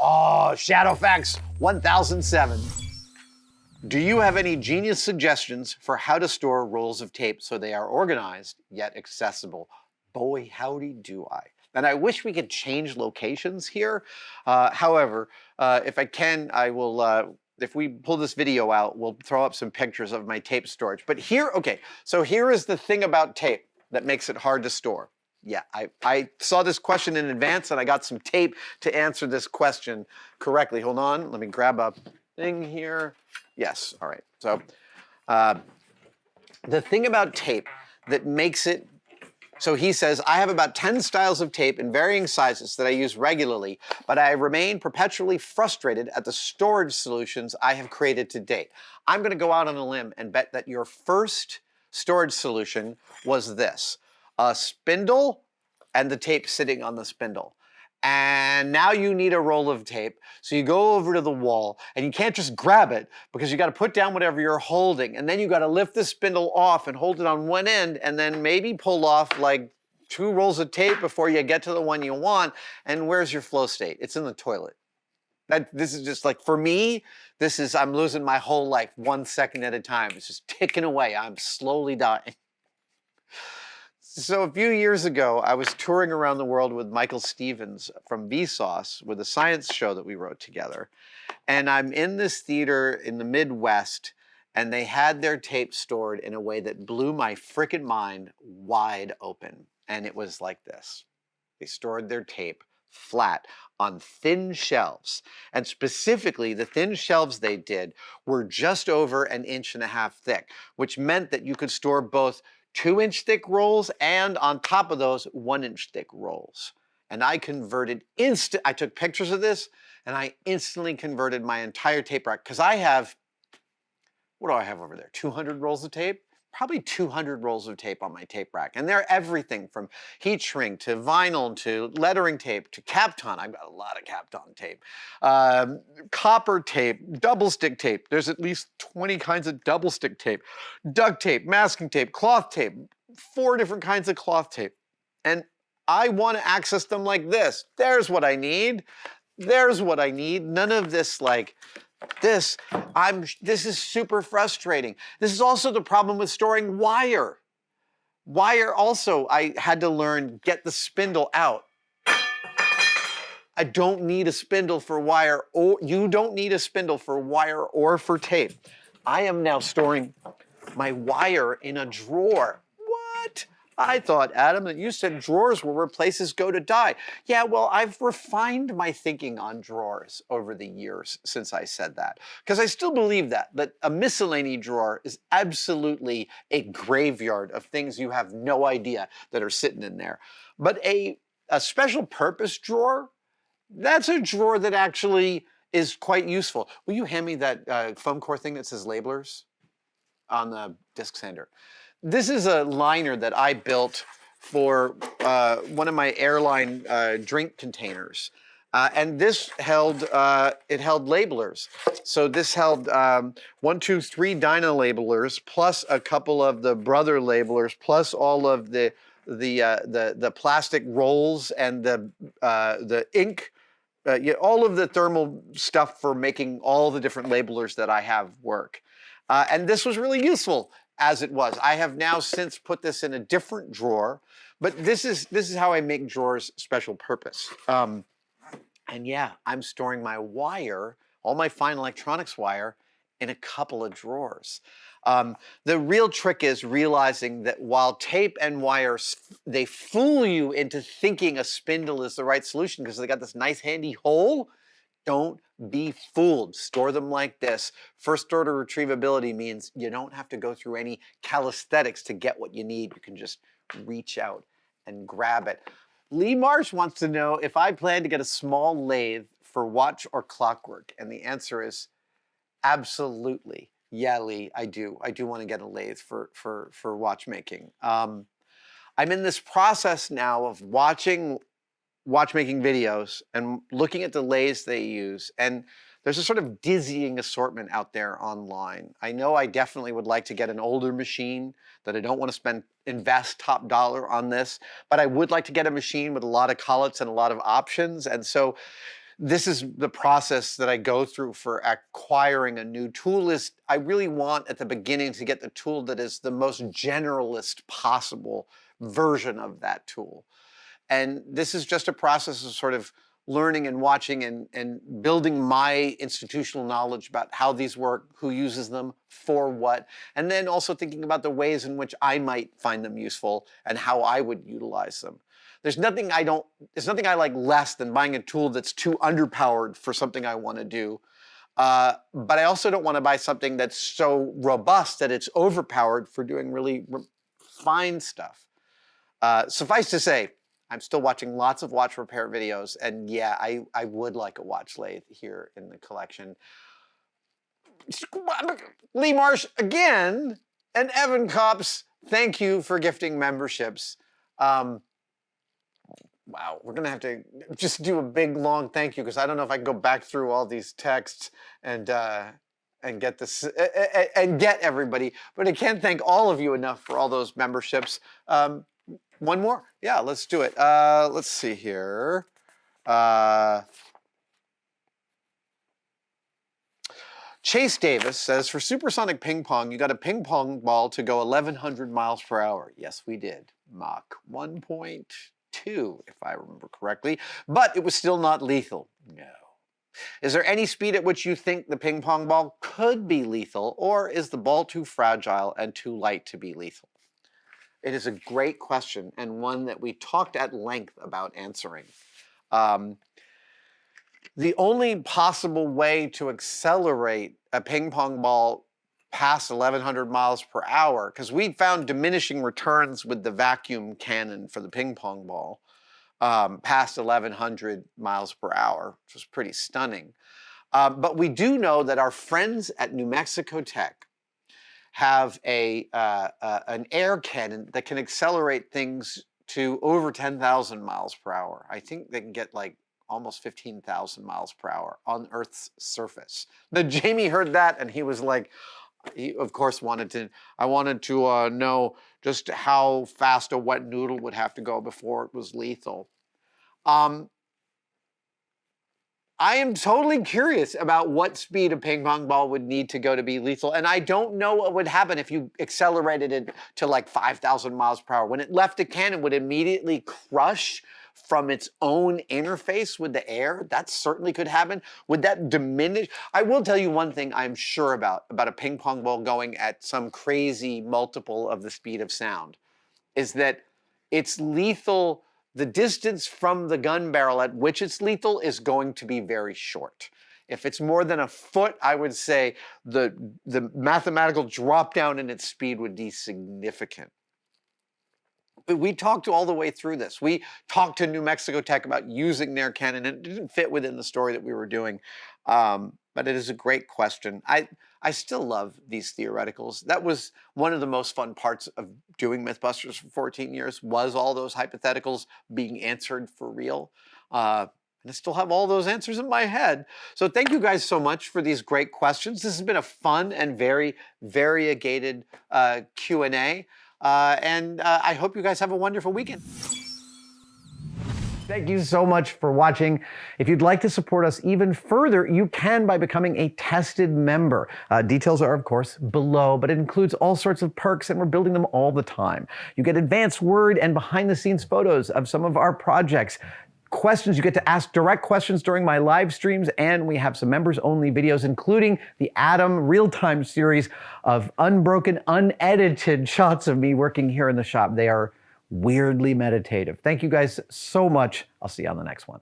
Oh, Shadowfax 1007. Do you have any genius suggestions for how to store rolls of tape so they are organized yet accessible? Boy, howdy do I. And I wish we could change locations here. However, if I can, I will, if we pull this video out, we'll throw up some pictures of my tape storage. But here, okay, so here is the thing about tape that makes it hard to store. Yeah, I saw this question in advance and I got some tape to answer this question correctly. Hold on, let me grab a thing here. Yes, all right. So the thing about tape that makes it, so he says, I have about 10 styles of tape in varying sizes that I use regularly, but I remain perpetually frustrated at the storage solutions I have created to date. I'm gonna go out on a limb and bet that your first storage solution was this: a spindle and the tape sitting on the spindle. And now you need a roll of tape. So you go over to the wall and you can't just grab it because you got to put down whatever you're holding. And then you got to lift the spindle off and hold it on one end and then maybe pull off like 2 rolls of tape before you get to the one you want. And where's your flow state? It's in the toilet. This is just like, for me, this is, I'm losing my whole life 1 second at a time. It's just ticking away. I'm slowly dying. So a few years ago, I was touring around the world with Michael Stevens from Vsauce with a science show that we wrote together. And I'm in this theater in the Midwest, and they had their tape stored in a way that blew my frickin' mind wide open. And it was like this. They stored their tape flat on thin shelves. And specifically, the thin shelves they did were just over 1.5 inches thick, which meant that you could store both 2-inch thick rolls and on top of those 1-inch thick rolls. And I converted I took pictures of this and I instantly converted my entire tape rack, because I have, what do I have over there? 200 rolls of tape? Probably 200 rolls of tape on my tape rack. And they're everything from heat shrink to vinyl to lettering tape to Kapton. I've got a lot of Kapton tape. Copper tape, double stick tape. There's at least 20 kinds of double stick tape. Duct tape, masking tape, cloth tape. 4 different kinds of cloth tape. And I want to access them like this. There's what I need. There's what I need. None of this like, this is super frustrating. This is also the problem with storing wire. Wire also, I had to learn, get the spindle out. I don't need a spindle for wire, or you don't need a spindle for wire or for tape. I am now storing my wire in a drawer. What? I thought, Adam, that you said drawers were where places go to die. Yeah, well, I've refined my thinking on drawers over the years since I said that. Because I still believe that a miscellany drawer is absolutely a graveyard of things you have no idea that are sitting in there. But a special purpose drawer, that's a drawer that actually is quite useful. Will you hand me that foam core thing that says labelers on the disc sander? This is a liner that I built for one of my airline drink containers. And this held, it held labelers. So this held 1, 2, 3 Dyna labelers, plus a couple of the Brother labelers, plus all of the plastic rolls and the ink, all of the thermal stuff for making all the different labelers that I have work. And this was really useful as it was. I have now since put this in a different drawer, but this is how I make drawers special purpose. And yeah, I'm storing my wire, all my fine electronics wire, in a couple of drawers. The real trick is realizing that while tape and wire, they fool you into thinking a spindle is the right solution because they got this nice handy hole. Don't be fooled. Store them like this. First order retrievability means you don't have to go through any calisthenics to get what you need. You can just reach out and grab it. Lee Marsh wants to know if I plan to get a small lathe for watch or clockwork. And the answer is absolutely. Yeah, Lee, I do. I do want to get a lathe for watchmaking. I'm in this process now of watching watchmaking videos and looking at the lathes they use, and there's a sort of dizzying assortment out there online. I know I definitely would like to get an older machine, that I don't want to invest top dollar on this, but I would like to get a machine with a lot of collets and a lot of options. And so this is the process that I go through for acquiring a new tool. Is I really want at the beginning to get the tool that is the most generalist possible version of that tool. And this is just a process of sort of learning and watching and building my institutional knowledge about how these work, who uses them, for what, and then also thinking about the ways in which I might find them useful and how I would utilize them. There's nothing I like less than buying a tool that's too underpowered for something I want to do. But I also don't want to buy something that's so robust that it's overpowered for doing really fine stuff. Suffice to say, I'm still watching lots of watch repair videos, and yeah, I would like a watch lathe here in the collection. Lee Marsh again, and Evan Copps, thank you for gifting memberships. Wow, we're gonna have to just do a big long thank you, because I don't know if I can go back through all these texts and get this and get everybody, but I can't thank all of you enough for all those memberships. One more? Yeah, let's do it. Let's see here. Chase Davis says, for supersonic ping pong, you got a ping pong ball to go 1,100 miles per hour. Yes, we did. Mach 1.2, if I remember correctly. But it was still not lethal. No. Is there any speed at which you think the ping pong ball could be lethal, or is the ball too fragile and too light to be lethal? It is a great question, and one that we talked at length about answering. The only possible way to accelerate a ping pong ball past 1,100 miles per hour, because we found diminishing returns with the vacuum cannon for the ping pong ball past 1,100 miles per hour, which was pretty stunning. But we do know that our friends at New Mexico Tech have an air cannon that can accelerate things to over 10,000 miles per hour. I think they can get like almost 15,000 miles per hour on Earth's surface. Now, Jamie heard that and he was like, he of course I wanted to know just how fast a wet noodle would have to go before it was lethal. I am totally curious about what speed a ping pong ball would need to go to be lethal, and I don't know what would happen if you accelerated it to like 5,000 miles per hour. When it left the cannon, would it immediately crush from its own interface with the air? That certainly could happen. Would that diminish? I will tell you one thing I'm sure about a ping pong ball going at some crazy multiple of the speed of sound, is that it's lethal. The distance from the gun barrel at which it's lethal is going to be very short. If it's more than a foot, I would say the mathematical drop down in its speed would be significant. We talked all the way through this. We talked to New Mexico Tech about using their cannon. It didn't fit within the story that we were doing, but it is a great question. I still love these theoreticals. That was one of the most fun parts of doing Mythbusters for 14 years, was all those hypotheticals being answered for real. And I still have all those answers in my head. So thank you guys so much for these great questions. This has been a fun and very variegated Q&A. And I hope you guys have a wonderful weekend. Thank you so much for watching. If you'd like to support us even further, you can by becoming a tested member. Details are, of course, below, but it includes all sorts of perks, and we're building them all the time. You get advanced word and behind-the-scenes photos of some of our projects. Questions, you get to ask direct questions during my live streams, and we have some members-only videos, including the Adam real-time series of unbroken, unedited shots of me working here in the shop. They are weirdly meditative. Thank you guys so much. I'll see you on the next one.